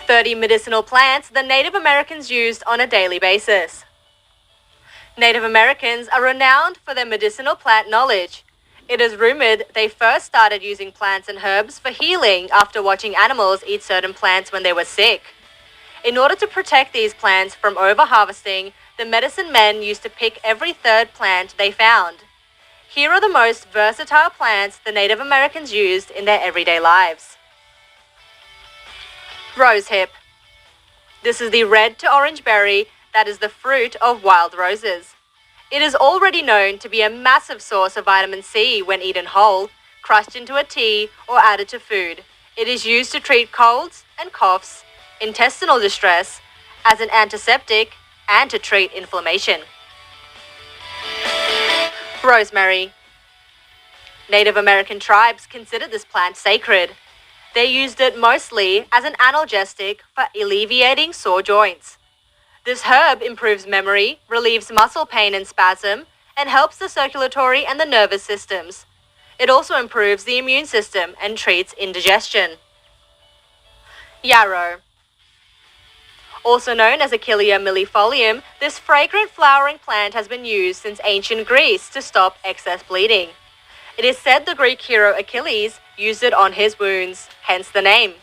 30 medicinal plants the Native Americans used on a daily basis. Native Americans are renowned for their medicinal plant knowledge. It is rumored they first started using plants and herbs for healing after watching animals eat certain plants when they were sick. In order to protect these plants from over-harvesting, the medicine men used to pick every third plant they found. Here are the most versatile plants the Native Americans used in their everyday lives. Rosehip. This is the red to orange berry that is the fruit of wild roses. It is already known to be a massive source of vitamin C when eaten whole, crushed into a tea, or added to food. It is used to treat colds and coughs, intestinal distress, as an antiseptic, and to treat inflammation. Rosemary. Native American tribes considered this plant sacred. They used it mostly as an analgesic for alleviating sore joints. This herb improves memory, relieves muscle pain and spasm, and helps the circulatory and the nervous systems. It also improves the immune system and treats indigestion. Yarrow. Also known as Achillea millefolium, this fragrant flowering plant has been used since ancient Greece to stop excess bleeding. It is said the Greek hero Achilles used it on his wounds, hence the name.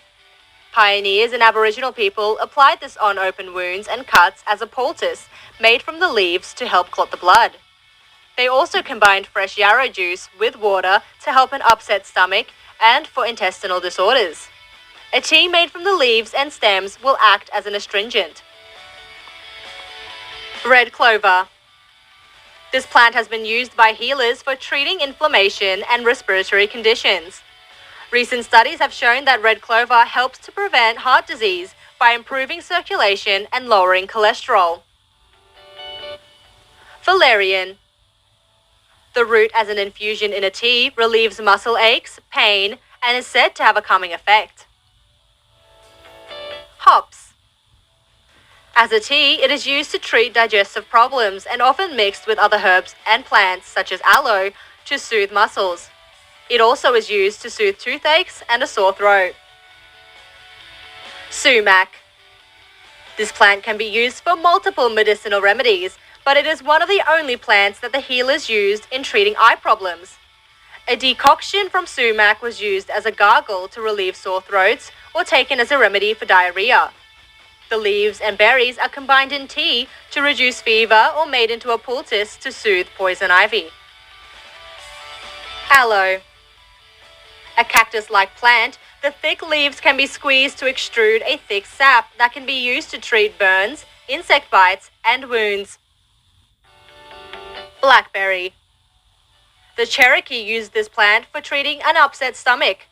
Pioneers and Aboriginal people applied this on open wounds and cuts as a poultice made from the leaves to help clot the blood. They also combined fresh yarrow juice with water to help an upset stomach and for intestinal disorders. A tea made from the leaves and stems will act as an astringent. Red clover. This plant has been used by healers for treating inflammation and respiratory conditions. Recent studies have shown that red clover helps to prevent heart disease by improving circulation and lowering cholesterol. Valerian. The root as an infusion in a tea relieves muscle aches, pain, and is said to have a calming effect. Hops. As a tea, it is used to treat digestive problems and often mixed with other herbs and plants such as aloe to soothe muscles. It also is used to soothe toothaches and a sore throat. Sumac. This plant can be used for multiple medicinal remedies, but it is one of the only plants that the healers used in treating eye problems. A decoction from sumac was used as a gargle to relieve sore throats or taken as a remedy for diarrhea. The leaves and berries are combined in tea to reduce fever or made into a poultice to soothe poison ivy. Aloe. A cactus-like plant, the thick leaves can be squeezed to extrude a thick sap that can be used to treat burns, insect bites, and wounds. Blackberry. The Cherokee used this plant for treating an upset stomach.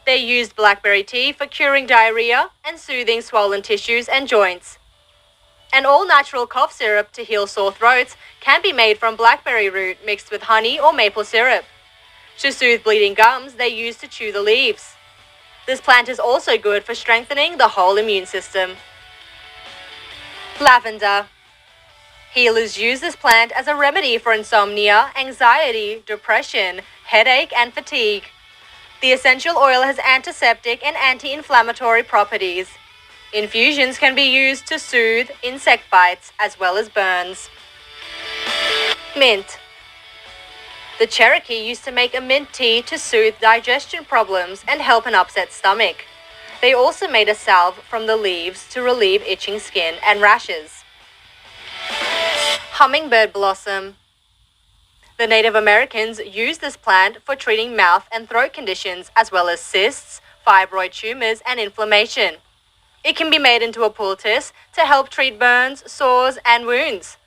They used blackberry tea for curing diarrhea and soothing swollen tissues and joints. An all-natural cough syrup to heal sore throats can be made from blackberry root mixed with honey or maple syrup. To soothe bleeding gums, they used to chew the leaves. This plant is also good for strengthening the whole immune system. Lavender. Healers use this plant as a remedy for insomnia, anxiety, depression, headache, and fatigue. The essential oil has antiseptic and anti-inflammatory properties. Infusions can be used to soothe insect bites as well as burns. Mint. The Cherokee used to make a mint tea to soothe digestion problems and help an upset stomach. They also made a salve from the leaves to relieve itching skin and rashes. Hummingbird blossom. The Native Americans used this plant for treating mouth and throat conditions as well as cysts, fibroid tumors, and inflammation. It can be made into a poultice to help treat burns, sores, and wounds.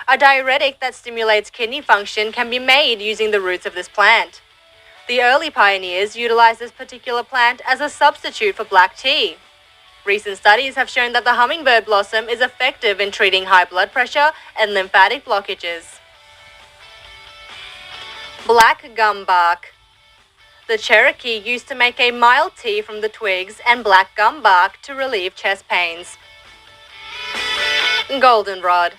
A diuretic that stimulates kidney function can be made using the roots of this plant. The early pioneers utilized this particular plant as a substitute for black tea. Recent studies have shown that the hummingbird blossom is effective in treating high blood pressure and lymphatic blockages. Black gum bark. The Cherokee used to make a mild tea from the twigs and black gum bark to relieve chest pains. Goldenrod.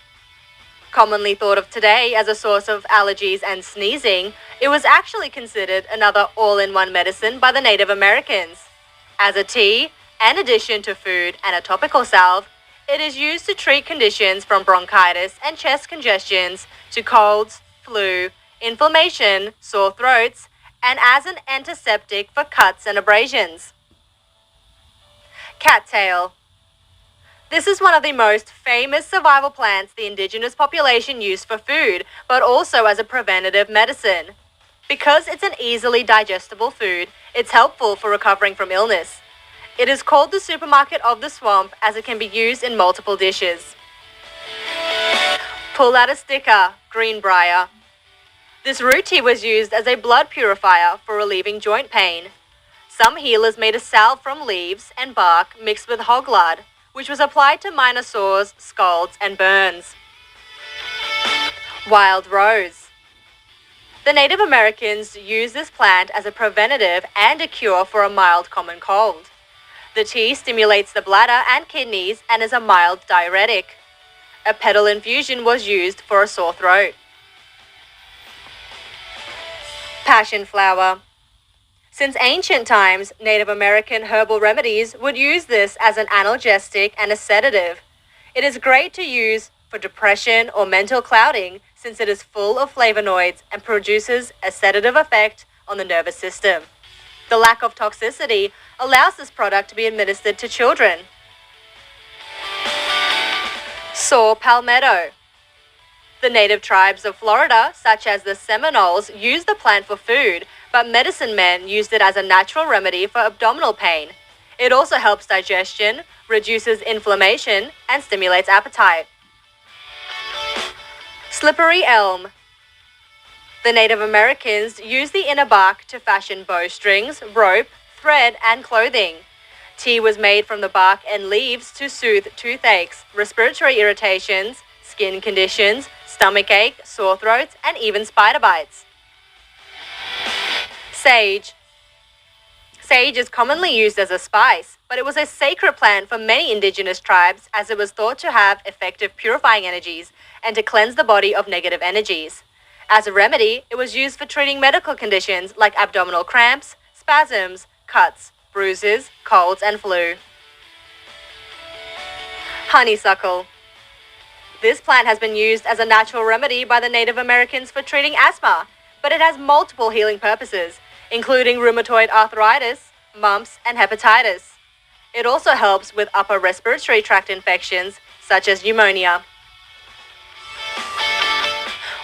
Commonly thought of today as a source of allergies and sneezing, it was actually considered another all-in-one medicine by the Native Americans. As a tea In addition to food and a topical salve, it is used to treat conditions from bronchitis and chest congestions to colds, flu, inflammation, sore throats, and as an antiseptic for cuts and abrasions. Cattail. This is one of the most famous survival plants the indigenous population used for food, but also as a preventative medicine. Because it's an easily digestible food, it's helpful for recovering from illness. It is called the supermarket of the swamp as it can be used in multiple dishes. Pullatustica, greenbrier. This root tea was used as a blood purifier for relieving joint pain. Some healers made a salve from leaves and bark mixed with hog lard, which was applied to minor sores, scalds, and burns. Wild rose. The Native Americans used this plant as a preventative and a cure for a mild common cold. The tea stimulates the bladder and kidneys and is a mild diuretic. A petal infusion was used for a sore throat. Passion flower. Since ancient times, Native American herbal remedies would use this as an analgesic and a sedative. It is great to use for depression or mental clouding since it is full of flavonoids and produces a sedative effect on the nervous system. The lack of toxicity allows this product to be administered to children. Saw palmetto. The native tribes of Florida, such as the Seminoles, used the plant for food, but medicine men used it as a natural remedy for abdominal pain. It also helps digestion, reduces inflammation, and stimulates appetite. Slippery elm. The Native Americans used the inner bark to fashion bowstrings, rope, thread, and clothing. Tea was made from the bark and leaves to soothe toothaches, respiratory irritations, skin conditions, stomachache, sore throats, and even spider bites. Sage. Sage is commonly used as a spice, but it was a sacred plant for many indigenous tribes as it was thought to have effective purifying energies and to cleanse the body of negative energies. As a remedy, it was used for treating medical conditions like abdominal cramps, spasms, cuts, bruises, colds, and flu. Honeysuckle. This plant has been used as a natural remedy by the Native Americans for treating asthma, but it has multiple healing purposes, including rheumatoid arthritis, mumps, and hepatitis. It also helps with upper respiratory tract infections, such as pneumonia.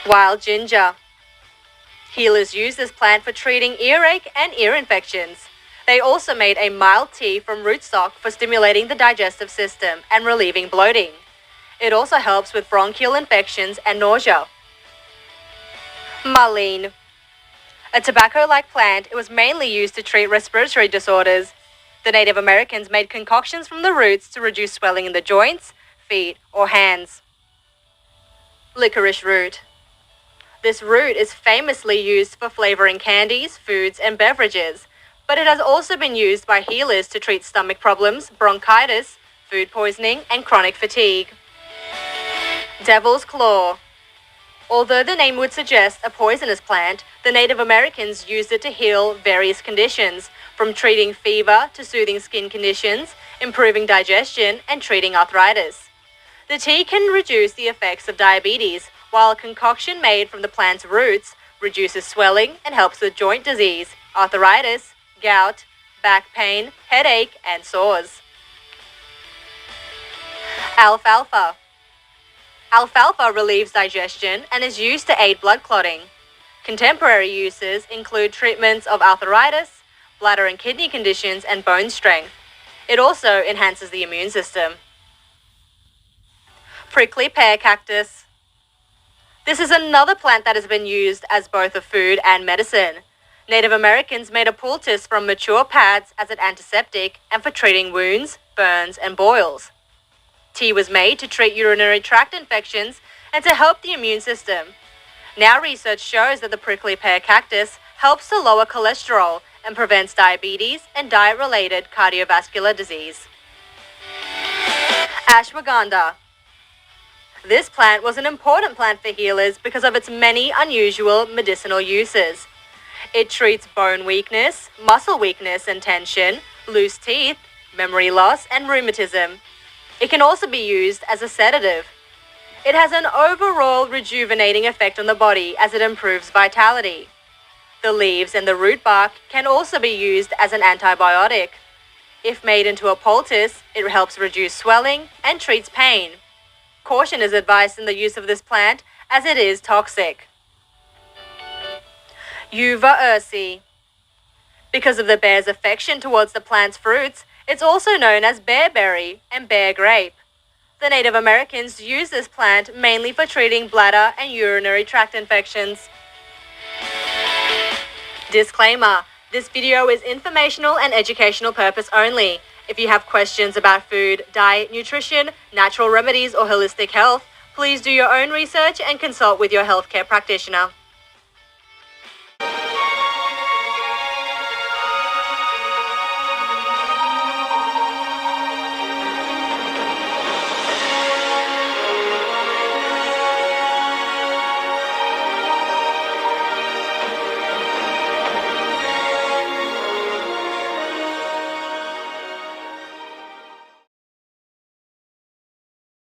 Wild ginger. Healers use this plant for treating earache and ear infections. They also made a mild tea from rootstock for stimulating the digestive system and relieving bloating. It also helps with bronchial infections and nausea. Mullein. A tobacco-like plant, it was mainly used to treat respiratory disorders. The Native Americans made concoctions from the roots to reduce swelling in the joints, feet, or hands. Licorice root. This root is famously used for flavoring candies, foods, and beverages, but it has also been used by healers to treat stomach problems, bronchitis, food poisoning, and chronic fatigue. Devil's claw. Although the name would suggest a poisonous plant, the Native Americans used it to heal various conditions, from treating fever to soothing skin conditions, improving digestion, and treating arthritis. The tea can reduce the effects of diabetes, while a concoction made from the plant's roots reduces swelling and helps with joint disease, arthritis, gout, back pain, headache, and sores. Alfalfa. Alfalfa relieves digestion and is used to aid blood clotting. Contemporary uses include treatments of arthritis, bladder and kidney conditions, and bone strength. It also enhances the immune system. Prickly pear cactus. This is another plant that has been used as both a food and medicine. Native Americans made a poultice from mature pads as an antiseptic and for treating wounds, burns, and boils. Tea was made to treat urinary tract infections and to help the immune system. Now research shows that the prickly pear cactus helps to lower cholesterol and prevents diabetes and diet-related cardiovascular disease. Ashwagandha. This plant was an important plant for healers because of its many unusual medicinal uses. It treats bone weakness, muscle weakness and tension, loose teeth, memory loss, and rheumatism. It can also be used as a sedative. It has an overall rejuvenating effect on the body as it improves vitality. The leaves and the root bark can also be used as an antibiotic. If made into a poultice, it helps reduce swelling and treats pain. Caution is advised in the use of this plant as it is toxic. Uva ursi. Because of the bear's affection towards the plant's fruits, it's also known as bearberry and bear grape. The Native Americans used this plant mainly for treating bladder and urinary tract infections. Disclaimer: this video is informational and educational purpose only. If you have questions about food, diet, nutrition, natural remedies, or holistic health, please do your own research and consult with your healthcare practitioner.